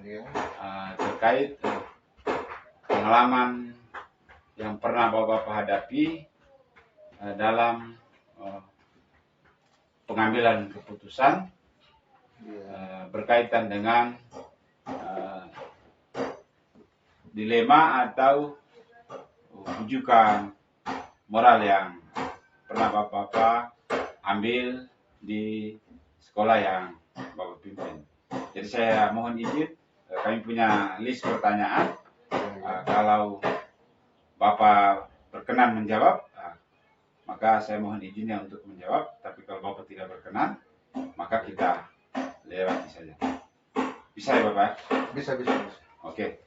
Ya. Terkait pengalaman yang pernah Bapak hadapi dalam pengambilan keputusan berkaitan dengan dilema atau rujukan moral yang pernah Bapak ambil di sekolah yang Bapak pimpin. Jadi saya mohon izin, kami punya list pertanyaan. Kalau Bapak berkenan menjawab, maka saya mohon izinnya untuk menjawab. Tapi kalau Bapak tidak berkenan, maka kita lewati saja. Bisa ya Bapak? Bisa. Oke.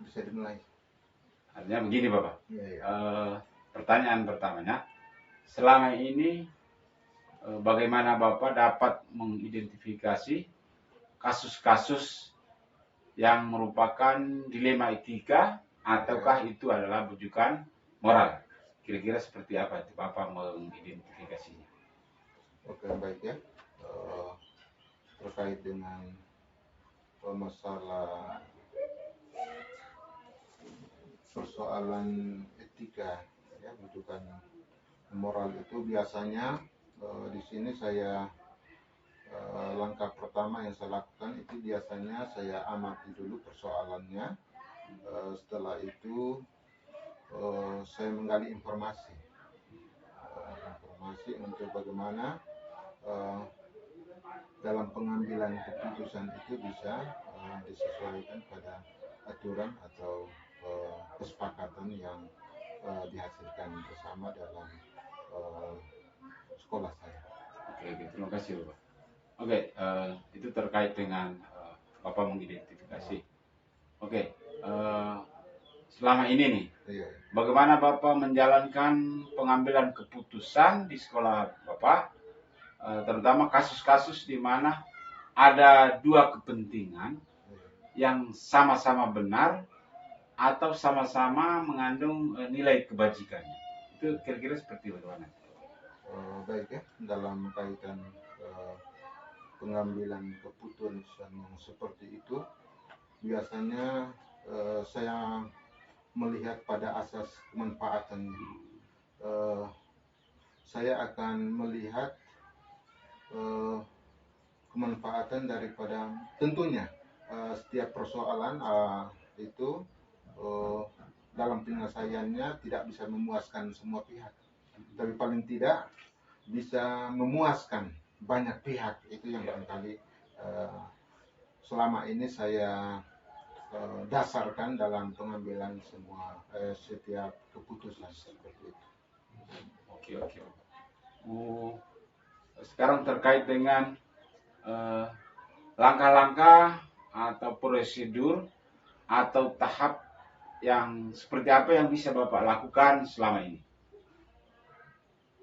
Bisa dimulai. Artinya begini Bapak. Ya. Pertanyaan pertamanya, selama ini bagaimana Bapak dapat mengidentifikasi kasus-kasus yang merupakan dilema etika ataukah itu adalah rujukan moral? Kira-kira seperti apa itu Bapak mengidentifikasinya? Oke, baik ya. Terkait dengan masalah persoalan etika, ya, rujukan moral itu biasanya di sini saya langkah pertama yang saya lakukan itu biasanya saya amati dulu persoalannya. Setelah itu saya menggali informasi untuk bagaimana dalam pengambilan keputusan itu bisa disesuaikan pada aturan atau kesepakatan yang dihasilkan bersama dalam sekolah saya. Oke, terima kasih Bapak. Oke, itu terkait dengan Bapak mengidentifikasi. Oke, selama ini nih, bagaimana Bapak menjalankan pengambilan keputusan di sekolah Bapak, terutama kasus-kasus di mana ada dua kepentingan yang sama-sama benar atau sama-sama mengandung nilai kebajikannya. Itu kira-kira seperti bagaimana? Baik ya, dalam kaitan pengambilan keputusan yang seperti itu, biasanya saya melihat pada asas kemanfaatan. Saya akan melihat kemanfaatan daripada tentunya setiap persoalan itu dalam penyelesaiannya tidak bisa memuaskan semua pihak, tapi paling tidak bisa memuaskan banyak pihak. Itu yang barangkali selama ini saya dasarkan dalam pengambilan setiap keputusan seperti itu. Oke. Sekarang terkait dengan langkah-langkah atau prosedur atau tahap yang seperti apa yang bisa Bapak lakukan selama ini?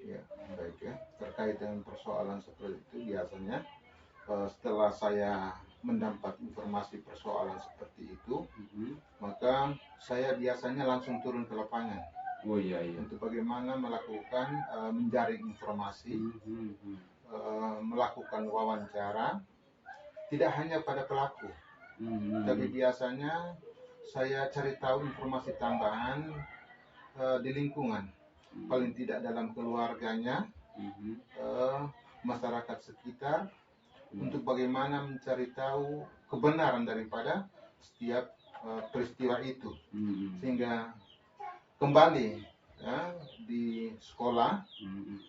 Ya, baik ya. Terkait dengan persoalan seperti itu, biasanya setelah saya mendapat informasi persoalan seperti itu, maka saya biasanya langsung turun ke lapangan. Oh iya. Untuk bagaimana melakukan menjaring informasi, melakukan wawancara, tidak hanya pada pelaku, tapi biasanya saya cari tahu informasi tambahan di lingkungan, paling tidak dalam keluarganya, masyarakat sekitar, untuk bagaimana mencari tahu kebenaran daripada setiap peristiwa itu, sehingga kembali ya, di sekolah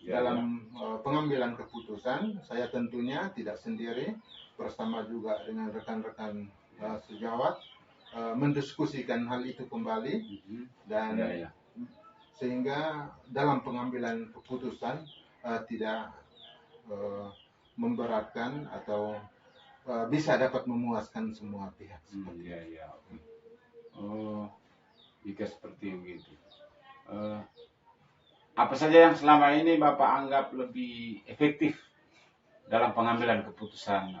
dalam pengambilan keputusan saya tentunya tidak sendiri, bersama juga dengan rekan-rekan sejawat mendiskusikan hal itu kembali, dan sehingga dalam pengambilan keputusan tidak memberatkan atau bisa dapat memuaskan semua pihak. Jika seperti begitu, apa saja yang selama ini Bapak anggap lebih efektif dalam pengambilan keputusan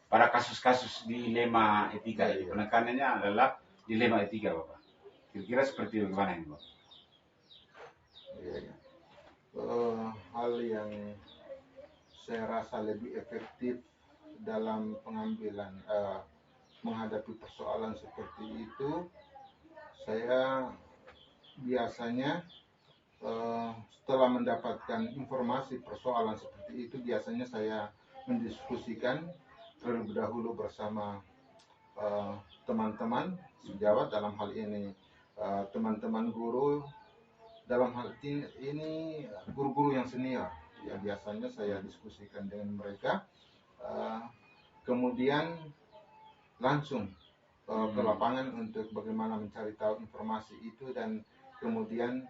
pada kasus-kasus dilema etika? Penekanannya adalah dilema etika Bapak. Kira-kira seperti bagaimana ini Bapak? Hal yang saya rasa lebih efektif dalam pengambilan menghadapi persoalan seperti itu, saya biasanya setelah mendapatkan informasi persoalan seperti itu, biasanya saya mendiskusikan terlebih dahulu bersama teman-teman sejawat, dalam hal ini teman-teman guru, dalam hal ini guru-guru yang senior. Ya, biasanya saya diskusikan dengan mereka, kemudian langsung ke lapangan untuk bagaimana mencari tahu informasi itu, dan kemudian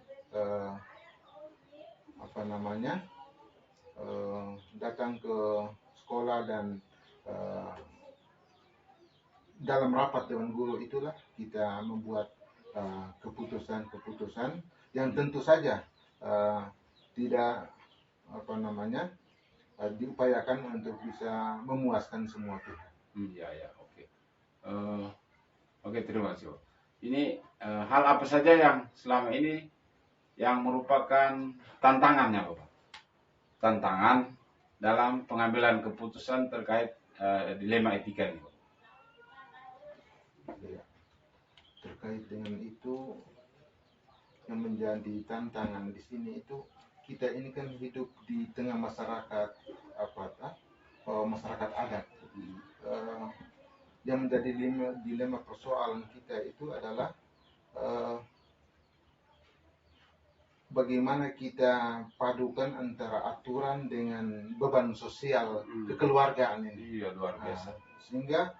datang ke sekolah, dan dalam rapat dengan guru itulah kita membuat keputusan-keputusan yang tentu saja tidak diupayakan untuk bisa memuaskan semua pihak. Oke. Oke, terima kasih. Ini hal apa saja yang selama ini yang merupakan tantangannya, Bapak? Tantangan dalam pengambilan keputusan terkait dilema etika ini, Bapak. Ya, terkait dengan itu, yang menjadi tantangan di sini itu, kita ini kan hidup di tengah masyarakat masyarakat adat. Yang menjadi dilema persoalan kita itu adalah bagaimana kita padukan antara aturan dengan beban sosial kekeluargaan ini. Iya, luar biasa. Sehingga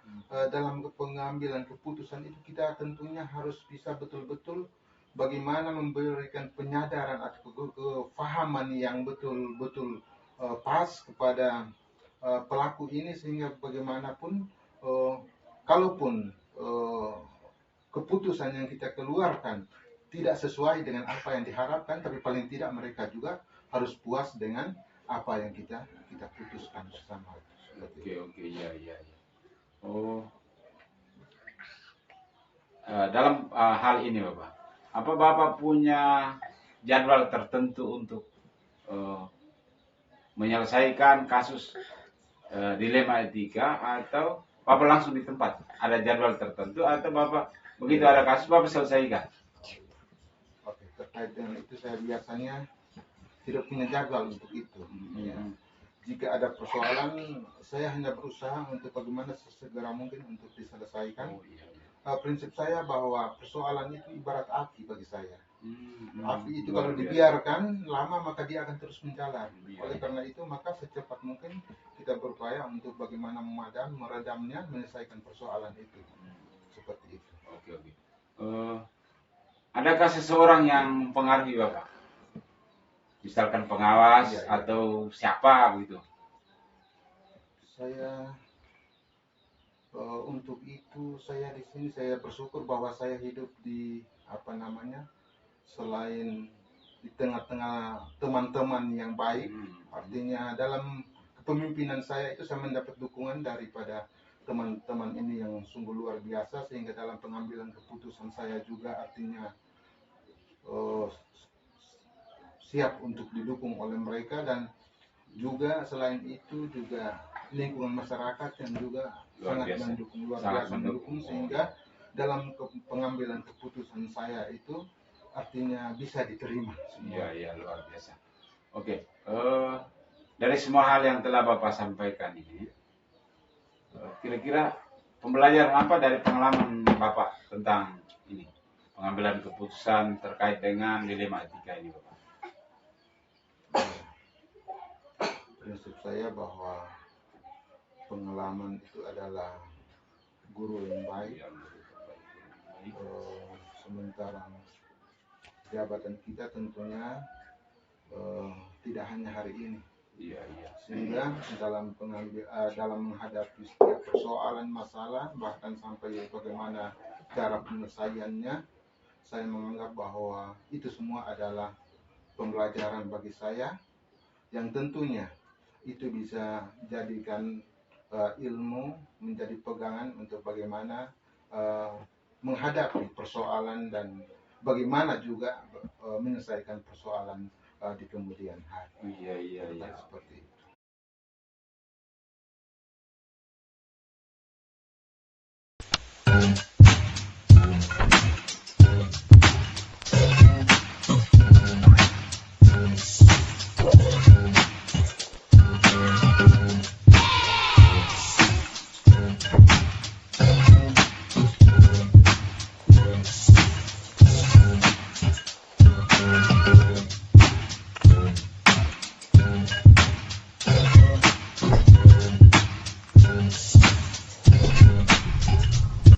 dalam pengambilan keputusan itu, kita tentunya harus bisa betul-betul bagaimana memberikan penyadaran atau kefahaman yang betul-betul pas kepada pelaku ini, sehingga bagaimanapun kalaupun keputusan yang kita keluarkan tidak sesuai dengan apa yang diharapkan, tapi paling tidak mereka juga harus puas dengan apa yang kita putuskan bersama. Oke, ya. Dalam hal ini, Bapak, apa Bapak punya jadwal tertentu untuk menyelesaikan kasus dilema etika, atau Bapak langsung di tempat? Ada jadwal tertentu, atau Bapak begitu ada kasus Bapak selesaikan? Oke, terkait dengan itu saya biasanya tidak punya jadwal untuk itu. Ya. Jika ada persoalan, saya hanya berusaha untuk bagaimana sesegera mungkin untuk diselesaikan. Prinsip saya bahwa persoalan itu ibarat api bagi saya. Api itu kalau dibiarkan lama, maka dia akan terus menjalar. Oleh karena itu, maka secepat mungkin kita berupaya untuk bagaimana meredamnya, menyelesaikan persoalan itu. Seperti itu. Oke. Adakah seseorang yang mempengaruhi Bapak? Misalkan pengawas atau siapa begitu? Saya untuk itu, saya di sini saya bersyukur bahwa saya hidup di selain di tengah-tengah teman-teman yang baik. Artinya dalam kepemimpinan saya itu saya mendapat dukungan daripada teman-teman ini yang sungguh luar biasa, sehingga dalam pengambilan keputusan saya juga artinya siap untuk didukung oleh mereka, dan juga selain itu juga lingkungan masyarakat yang juga sangat mendukung, luar biasa mendukung, sehingga dalam pengambilan keputusan saya itu artinya bisa diterima. Iya, luar biasa. Oke, dari semua hal yang telah Bapak sampaikan ini, kira-kira pembelajaran apa dari pengalaman Bapak tentang ini, pengambilan keputusan terkait dengan dilema etika ini, Bapak? Prinsip saya bahwa pengalaman itu adalah guru yang baik. Sementara jabatan kita tentunya tidak hanya hari ini. Sehingga dalam menghadapi setiap persoalan, masalah, bahkan sampai bagaimana cara penyelesaiannya, saya menganggap bahwa itu semua adalah pembelajaran bagi saya, yang tentunya itu bisa jadikan ilmu menjadi pegangan untuk bagaimana menghadapi persoalan, dan bagaimana juga menyelesaikan persoalan di kemudian hari. Iya. Seperti itu.